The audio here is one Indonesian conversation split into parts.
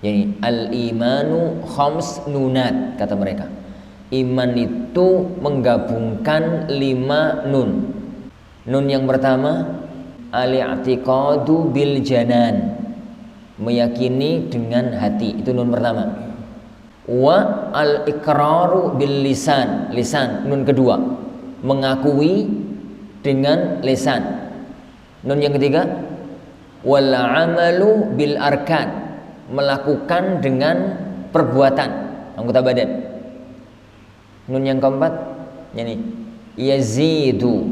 Jadi al-imanu khams nunat kata mereka. Iman itu menggabungkan 5 nun. Nun yang pertama al-i'tiqadu bil janan, meyakini dengan hati, itu nun pertama. Wa al-iqraru bil lisan, lisan nun kedua, mengakui dengan lisan. Nun yang ketiga wal amalu bil arkan, melakukan dengan perbuatan anggota badan. Nun yang keempat ini yazidu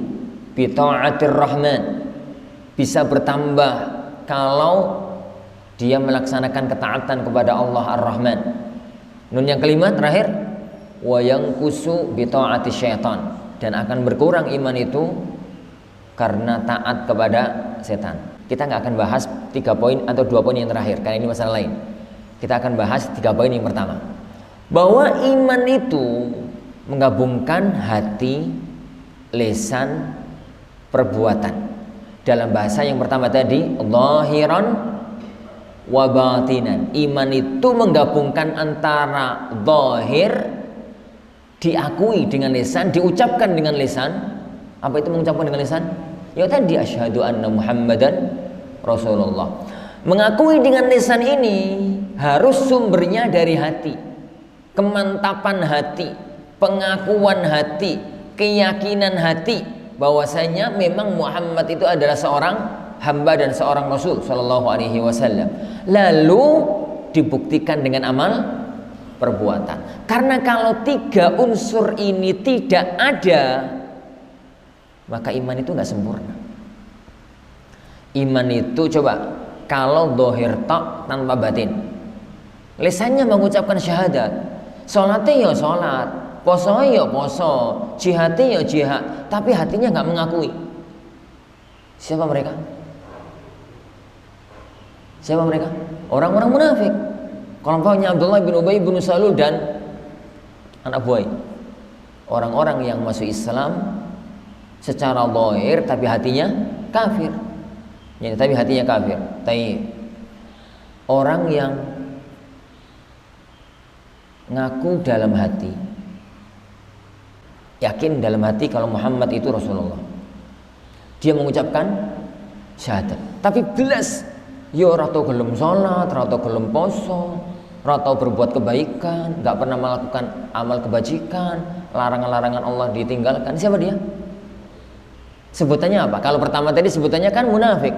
bi ta'atir rahman, bisa bertambah kalau dia melaksanakan ketaatan kepada Allah Ar-Rahman. Nun yang kelima terakhir wa yanqusu bi ta'ati syaitan, dan akan berkurang iman itu karena taat kepada setan. Kita nggak akan bahas 3 poin atau 2 poin yang terakhir karena ini masalah lain. Kita akan bahas 3 poin yang pertama, bahwa iman itu menggabungkan hati, lisan, perbuatan. Dalam bahasa yang pertama tadi zahiran wa batinan, iman itu menggabungkan antara zahir, diakui dengan lisan, diucapkan dengan lisan. Apa itu mengucapkan dengan lisan? Ya tadi asyhadu anna Muhammadan Rasulullah. Mengakui dengan lisan ini harus sumbernya dari hati, kemantapan hati, pengakuan hati, keyakinan hati bahwasanya memang Muhammad itu adalah seorang hamba dan seorang Rasul Shallallahu Alaihi Wasallam. Lalu dibuktikan dengan amal perbuatan. Karena kalau 3 unsur ini tidak ada, maka iman itu nggak sempurna. Iman itu coba kalau dohir tok tanpa batin, lisannya mengucapkan syahadat, sholatnya ya sholat, poso ya poso, jihadnya ya jihad, tapi hatinya nggak mengakui. Siapa mereka? Siapa mereka? Orang-orang munafik. Kelompoknya Abdullah bin Ubay bin Salul dan anak buah. Orang-orang yang masuk Islam secara zahir tapi hatinya kafir. Ya, tapi hatinya kafir. Tapi orang yang ngaku dalam hati, yakin dalam hati kalau Muhammad itu Rasulullah, dia mengucapkan syahadat, tapi belas yo rato gelem sholat, rato gelem poso, rato berbuat kebaikan, nggak pernah melakukan amal kebajikan, larangan-larangan Allah ditinggalkan. Siapa dia? Sebutannya apa? Kalau pertama tadi sebutannya kan munafik.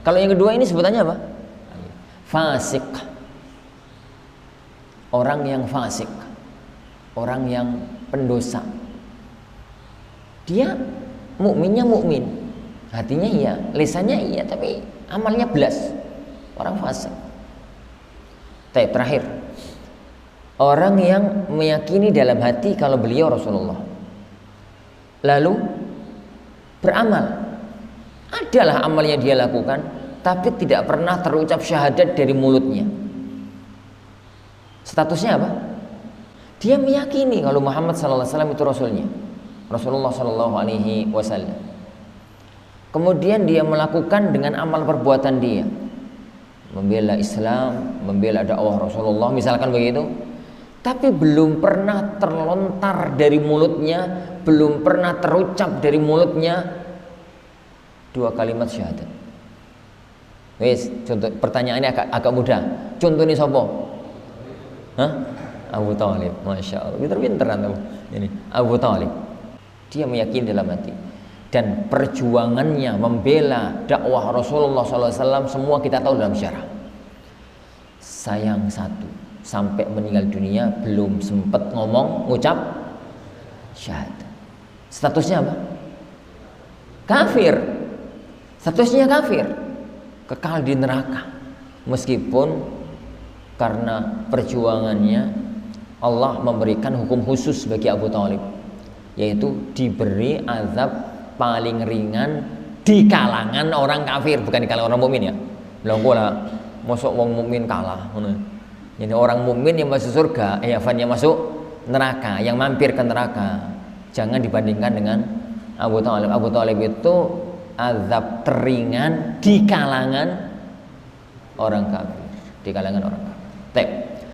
Kalau yang kedua ini sebutannya apa? Fasik. Orang yang fasik, orang yang pendosa. Dia mukminnya mukmin, hatinya iya, lisannya iya, tapi amalnya belas. Orang fasik. Terakhir, orang yang meyakini dalam hati kalau beliau Rasulullah, lalu beramal. Adalah amalnya dia lakukan, tapi tidak pernah terucap syahadat dari mulutnya. Statusnya apa? Dia meyakini kalau Muhammad SAW itu Rasulnya, Rasulullah SAW. Kemudian dia melakukan dengan amal perbuatan dia, membela Islam, membela dakwah Rasulullah, misalkan begitu. Tapi belum pernah terlontar dari mulutnya, belum pernah terucap dari mulutnya 2 kalimat syahadat. Wes, contoh pertanyaannya agak mudah. Contohnya sopo? Hah? Abu Thalib. Masya Allah, pinter-pinter antum. Ini Abu Thalib. Dia meyakini dalam hati, dan perjuangannya membela dakwah Rasulullah SAW semua kita tahu dalam syarah. Sayang satu, sampai meninggal dunia belum sempat ngucap syahadat. Statusnya apa? Kafir. Statusnya kafir, kekal di neraka. Meskipun karena perjuangannya Allah memberikan hukum khusus bagi Abu Thalib, yaitu diberi azab paling ringan di kalangan orang kafir, bukan di kalangan orang mukmin ya. Bilang gua masuk wong mukmin kalah. Jadi orang mukmin yang masuk surga, yang masuk neraka, yang mampir ke neraka, jangan dibandingkan dengan Abu Thalib. Abu Thalib itu azab teringan di kalangan orang kafir, di kalangan orang kafir. Tep.